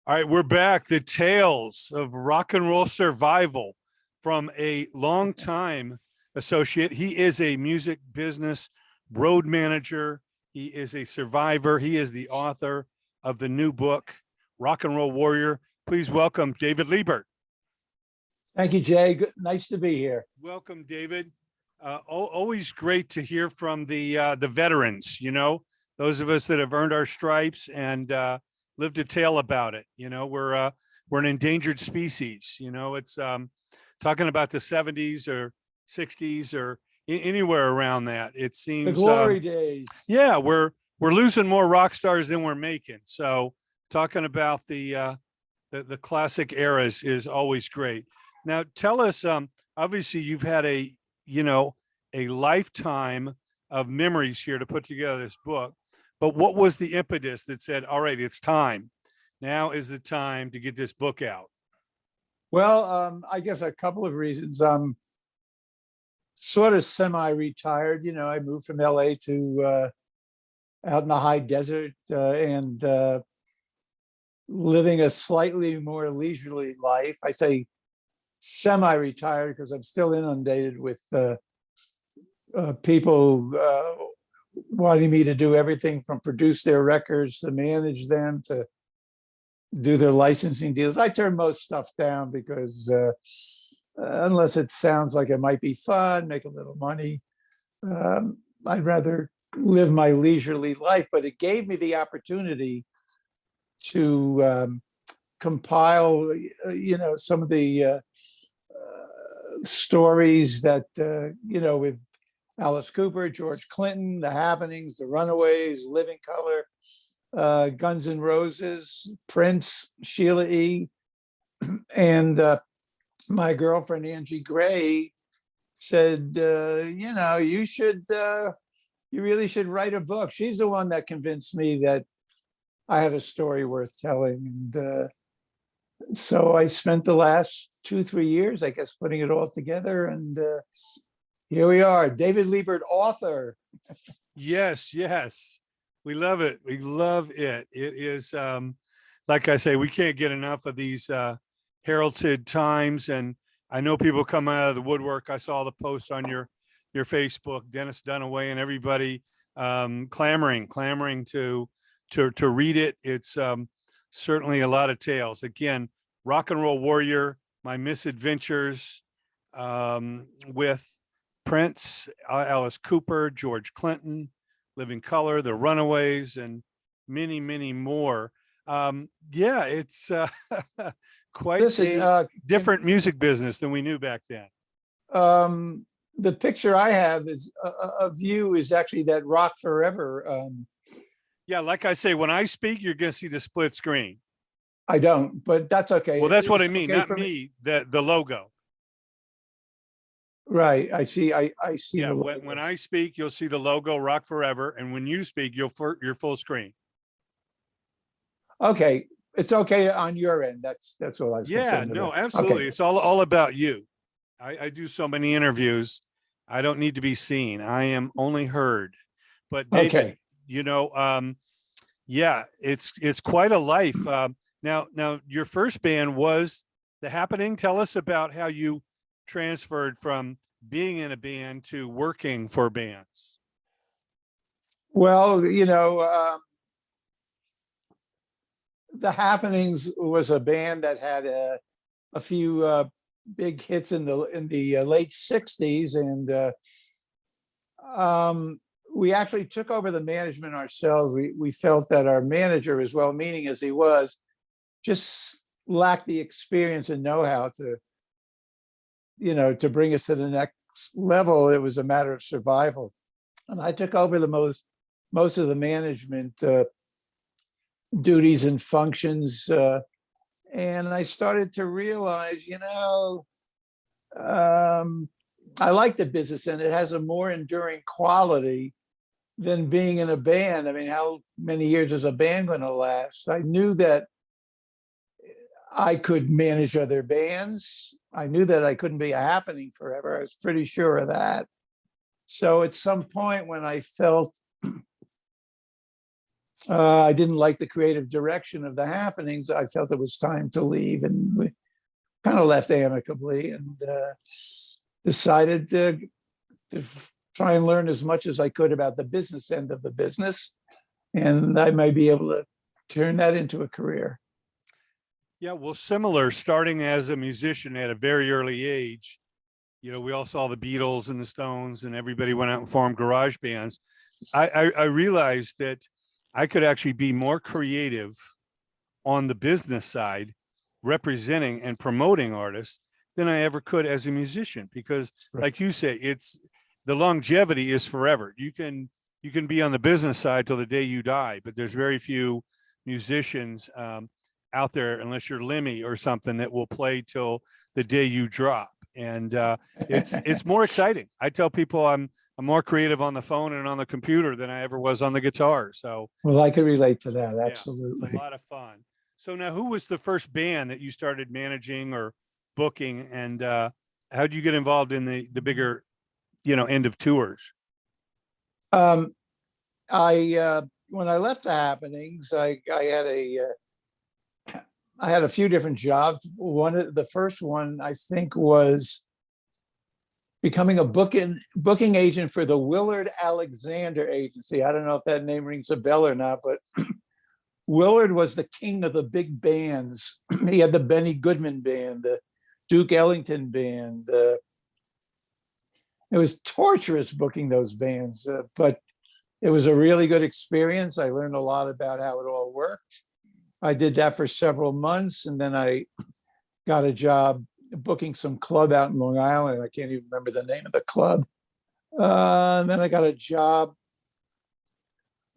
All right, we're back. The tales of rock and roll survival from a longtime associate. He is a music business road manager. He is a survivor. He is the author of the new book, Rock and Roll Warrior. Please welcome David LIBERT. Thank you, Jay. Nice to be here. Welcome, David. Always great to hear from the veterans, those of us that have earned our stripes and lived to tell about it. We're an endangered species. It's talking about the 70s or 60s or anywhere around that. It seems the glory days. Yeah, we're losing more rock stars than we're making. So talking about the classic eras is always great. Now tell us, obviously you've had a lifetime of memories here to put together this book. But what was the impetus that said, all right, it's time. Now is the time to get this book out? Well, I guess a couple of reasons. I'm sort of semi-retired. I moved from LA to out in the high desert and living a slightly more leisurely life. I say semi-retired because I'm still inundated with people wanting me to do everything from produce their records to manage them to do their licensing deals. I turn most stuff down because unless it sounds like it might be fun, make a little money, I'd rather live my leisurely life. But it gave me the opportunity to compile, some of the stories that, with Alice Cooper, George Clinton, The Happenings, The Runaways, Living Color, Guns N' Roses, Prince, Sheila E. And my girlfriend, Angie Gray, said, you really should write a book. She's the one that convinced me that I had a story worth telling. And so I spent the last 2-3 years, I guess, putting it all together. And here we are, David LIBERT, author. Yes. We love it. We love it. It is, like I say, we can't get enough of these heralded times. And I know people come out of the woodwork. I saw the post on your Facebook, Dennis Dunaway and everybody clamoring to read it. It's certainly a lot of tales. Again, Rock and Roll Warrior, my misadventures with Prince, Alice Cooper, George Clinton, Living Color, The Runaways, and many, many more. It's quite a different music business than we knew back then. The picture I have is of you is actually that Rock Forever. Yeah, like I say, when I speak, you're going to see the split screen. I don't, but that's okay. Well, that's what I mean, not me, the logo. Right, I see. I see. Yeah, when I speak, you'll see the logo Rock Forever, and when you speak, you're full screen. Okay, it's okay on your end. That's what I was. Yeah, no, absolutely. Okay. It's all about you. I do so many interviews. I don't need to be seen. I am only heard. But David, okay. It's quite a life. Now, your first band was The Happening. Tell us about how you transferred from being in a band to working for bands. Well, The Happenings was a band that had a few big hits in the late 60s, and we actually took over the management ourselves. We felt that our manager, as well-meaning as he was, just lacked the experience and know-how to bring us to the next level. It was a matter of survival. And I took over most of the management duties and functions. And I started to realize, I like the business and it has a more enduring quality than being in a band. I mean, how many years is a band going to last? I knew that I could manage other bands. I knew that I couldn't be a Happening forever. I was pretty sure of that. So at some point when I felt I didn't like the creative direction of the happenings. I felt it was time to leave, and we kind of left amicably, and decided to try and learn as much as I could about the business end of the business, and I may be able to turn that into a career. Yeah, well, similar, starting as a musician at a very early age. You know, we all saw the Beatles and the Stones, and everybody went out and formed garage bands. I realized that I could actually be more creative on the business side, representing and promoting artists, than I ever could as a musician. Because, Right. like you say, it's the longevity is forever. You can be on the business side till the day you die, but there's very few musicians out there, unless you're Lemmy or something, that will play till the day you drop. And it's more exciting. I tell people I'm more creative on the phone and on the computer than I ever was on the guitar. So Well, I can relate to that. yeah, Absolutely. it's a lot of fun. So now, who was the first band that you started managing or booking, and how did you get involved in the bigger, end of tours? Um, when I left the happenings, I had a few different jobs. The first one I think was becoming a booking agent for the Willard Alexander Agency. I don't know if that name rings a bell or not, but Willard was the king of the big bands. He had the Benny Goodman band, the Duke Ellington band. It was torturous booking those bands, but it was a really good experience. I learned a lot about how it all worked. I did that for several months, and then I got a job booking some club out in Long Island. I can't even remember the name of the club. And then I got a job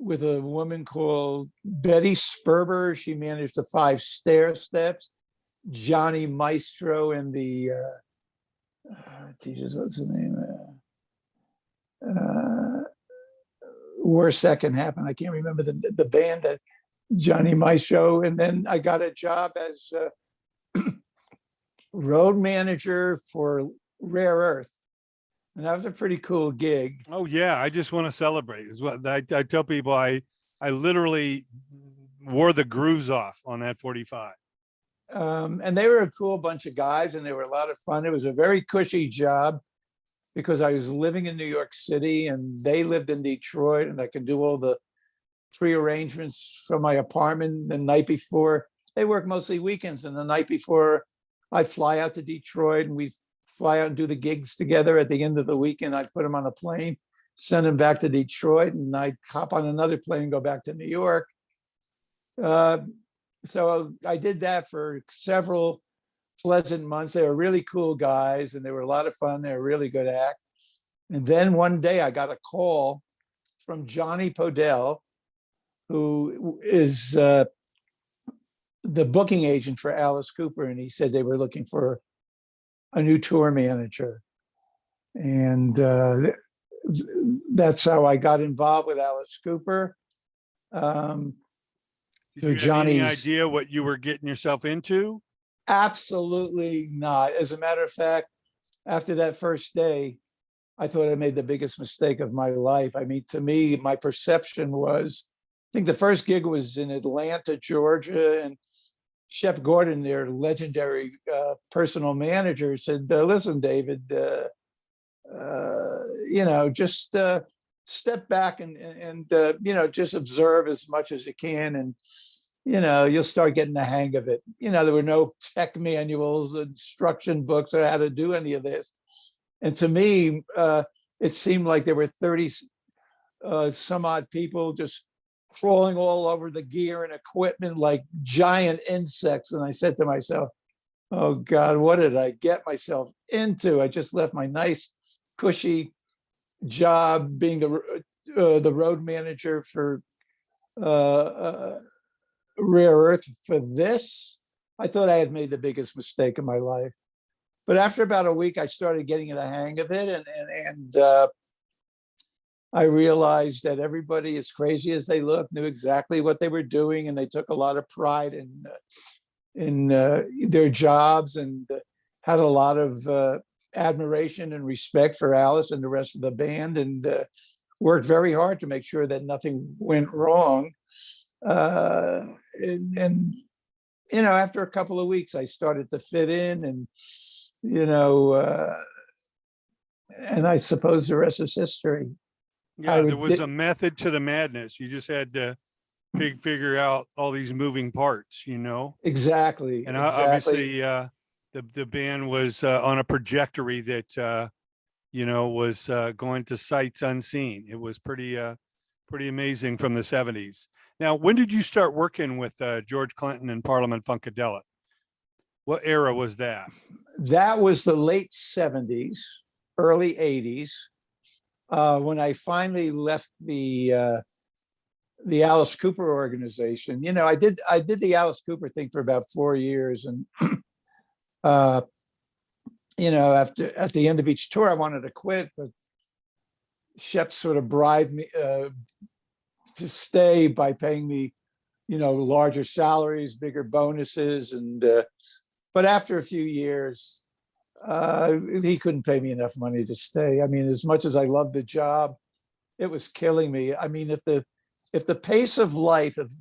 with a woman called Betty Sperber. She managed the 5 stair steps. Johnny Maestro and the Jesus, what's the name? Worst that can happen. I can't remember the band that Johnny Maestro. And then I got a job as road manager for Rare Earth. And that was a pretty cool gig. Oh yeah, I just want to celebrate. Is what I tell people. I literally wore the grooves off on that 45. And they were a cool bunch of guys, and they were a lot of fun. It was a very cushy job because I was living in New York City and they lived in Detroit, and I could do all the pre-arrangements from my apartment the night before. They work mostly weekends, and the night before I'd fly out to Detroit, and we'd fly out and do the gigs together. At the end of the weekend, I'd put them on a plane, send them back to Detroit, and I'd hop on another plane and go back to New York. So I did that for several pleasant months. They were really cool guys, and they were a lot of fun. They were a really good act. And then one day I got a call from Johnny Podell, who is the booking agent for Alice Cooper. And he said they were looking for a new tour manager. And that's how I got involved with Alice Cooper. Did you have any idea what you were getting yourself into? Absolutely not. As a matter of fact, after that first day, I thought I made the biggest mistake of my life. I mean, to me, my perception was, I think the first gig was in Atlanta, Georgia, and Shep Gordon, their legendary personal manager, said, listen, David, just step back and just observe as much as you can, and you'll start getting the hang of it. There were no tech manuals, instruction books on how to do any of this. And to me, it seemed like there were 30 some odd people just crawling all over the gear and equipment like giant insects. And I said to myself, oh God, what did I get myself into? I just left my nice, cushy job being the road manager for Rare Earth for this. I thought I had made the biggest mistake of my life. But after about a week, I started getting the hang of it, and I realized that everybody, as crazy as they look, knew exactly what they were doing, and they took a lot of pride in their jobs, and had a lot of admiration and respect for Alice and the rest of the band, and worked very hard to make sure that nothing went wrong. And you know, after a couple of weeks, I started to fit in, and you know, and I suppose the rest is history. Yeah, there was a method to the madness. You just had to figure out all these moving parts, you know? Exactly. And Exactly. obviously, the band was on a trajectory that, you know, was going to sights unseen. It was pretty amazing from the 70s. Now, when did you start working with George Clinton and Parliament Funkadelic? What era was that? That was the late 70s, early 80s, when I finally left the Alice Cooper organization. You know, I did the Alice Cooper thing for about 4 years, and you know, at the end of each tour, I wanted to quit, but Shep sort of bribed me to stay by paying me, you know, larger salaries, bigger bonuses, and but after a few years, he couldn't pay me enough money to stay. I mean, as much as I loved the job, it was killing me. I mean, if the pace of life of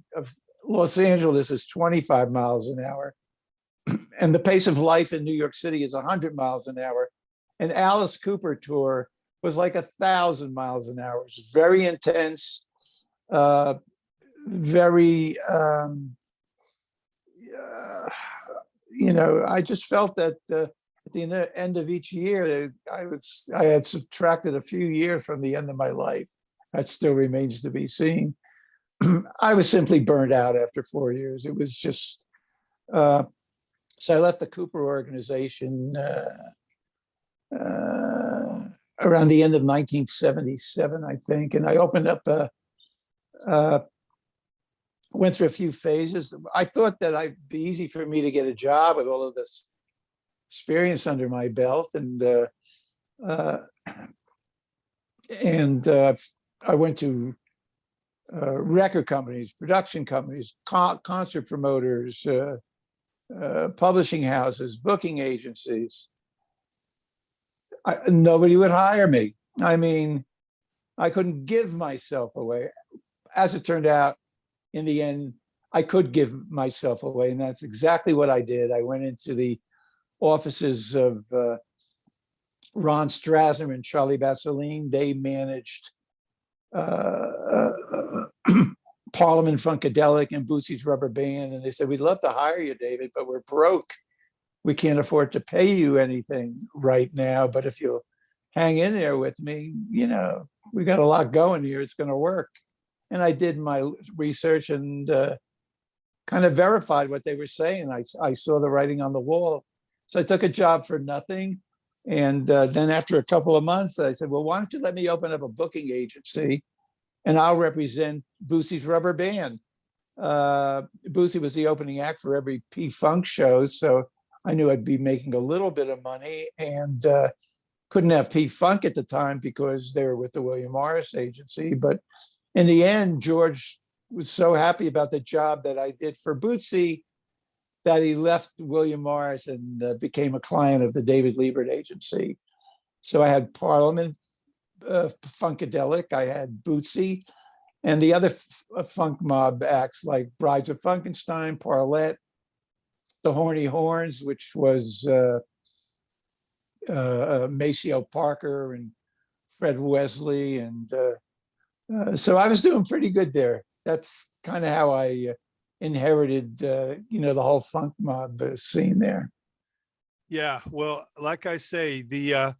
Los Angeles is 25 miles an hour, and the pace of life in New York City is 100 miles an hour, an Alice Cooper tour was like 1,000 miles an hour. It's very intense, very, you know, I just felt that at the end of each year, I had subtracted a few years from the end of my life. That still remains to be seen. I was simply burned out after 4 years. It was just, so I left the Cooper organization around the end of 1977, I think, and I opened up went through a few phases. I thought that it'd be easy for me to get a job with all of this experience under my belt, and I went to record companies, production companies, concert promoters, publishing houses, booking agencies. Nobody would hire me. I mean, I couldn't give myself away. As it turned out, in the end, I could give myself away, and that's exactly what I did. I went into the offices of Ron Strasser and Charlie Basseline. They managed Parliament Funkadelic and Bootsy's Rubber Band, and they said, "We'd love to hire you, David, but we're broke. We can't afford to pay you anything right now. But if you'll hang in there with me, you know, we got a lot going here. It's going to work." And I did my research and kind of verified what they were saying. I saw the writing on the wall. So I took a job for nothing. And then after a couple of months, I said, "Well, why don't you let me open up a booking agency and I'll represent Bootsy's Rubber Band." Bootsy was the opening act for every P-Funk show. So I knew I'd be making a little bit of money, and couldn't have P-Funk at the time because they were with the William Morris agency. But in the end, George was so happy about the job that I did for Bootsy that he left William Morris and became a client of the David Liebert agency. So I had Parliament Funkadelic, I had Bootsy, and the other funk mob acts like Brides of Funkenstein, Parlette, the Horny Horns, which was Maceo Parker and Fred Wesley, and so I was doing pretty good there. That's kind of how I inherited, you know, the whole funk mob scene there. Yeah, well, like I say, the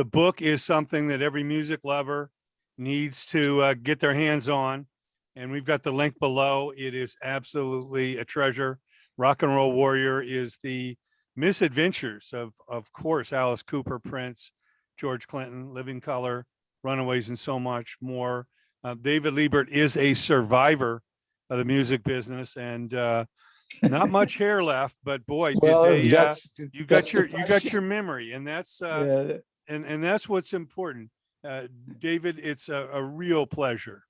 book is something that every music lover needs to get their hands on, and we've got the link below. It is absolutely a treasure. Rock and Roll Warrior is the misadventures of course, Alice Cooper, Prince, George Clinton, Living Color, Runaways, and so much more. David Liebert is a survivor of the music business, and not much hair left, but boy, Well, did they, you got that's your memory, and that's yeah. and that's what's important. David, it's a real pleasure.